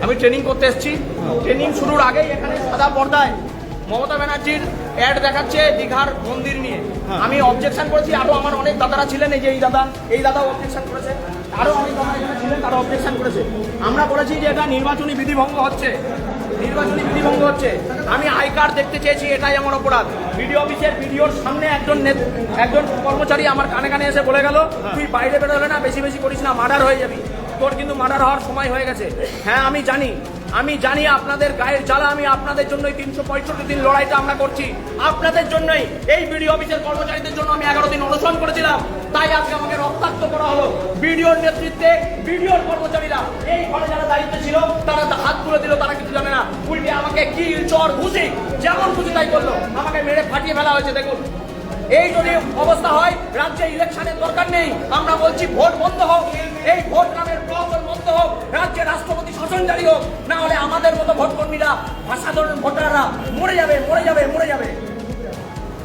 আমি ট্রেনিং করতে এসেছি। ট্রেনিং শুরুর আগেই এখানে সাদা পর্দায় মমতা ব্যানার্জির অ্যাড দেখাচ্ছে দীঘার মন্দির নিয়ে। আমি অবজেকশন করেছি, আরও আমার অনেক দাদারা ছিলেন, এই যে এই দাদাও অবজেকশন করেছে, আরও অনেক দাদা এখানে ছিলেন, তারা অবজেকশন করেছে। আমরা বলেছি যে এটা নির্বাচনী বিধিভঙ্গ হচ্ছে, নির্বাচনী বিধিভঙ্গ হচ্ছে। আমি আই কার্ড দেখতে চেয়েছি, এটাই আমার অপরাধ। বিডিও অফিসের বিডিওর সামনে একজন কর্মচারী আমার কানে কানে এসে বলে গেল, তুই বাইরে বেরোলে না, বেশি বেশি করিস না, মার্ডার হয়ে যাবি। তোর কিন্তু মার্ডার হওয়ার সময় হয়ে গেছে। হ্যাঁ আমি জানি আপনাদের গায়ের জ্বালা, আমি আপনাদের জন্যই 365 দিন লড়াইটা আমরা করছি, আপনাদের জন্যই। এই বিডিও অফিসের কর্মচারীদের জন্য আমি 11 দিন অনশন করেছিলাম, তাই আজকে আমাকে রক্তাক্ত করা হলো। বিডিওর নেতৃত্বে বিডিওর কর্মচারীরা এই ঘরে যারা দায়িত্বে ছিল তারা হাত তুলে দিল, তারা কিছু জানে না, উল্টে আমাকে কিল চর ঘুষি যেমন খুশি তাই করলো, আমাকে মেরে ফাটিয়ে ফেলা হয়েছে। দেখুন, এই যদি অবস্থা হয়, রাজ্যে ইলেকশনের দরকার নেই। আমরা বলছি ভোট বন্ধ হোক, এই ভোট নামের প্রহসন বন্ধ হোক, রাজ্যে রাষ্ট্রপতি শাসন জারি হোক, না হলে আমাদের মতো ভোট কর্মীরা, সাধারণ ভোটাররা মরে যাবে।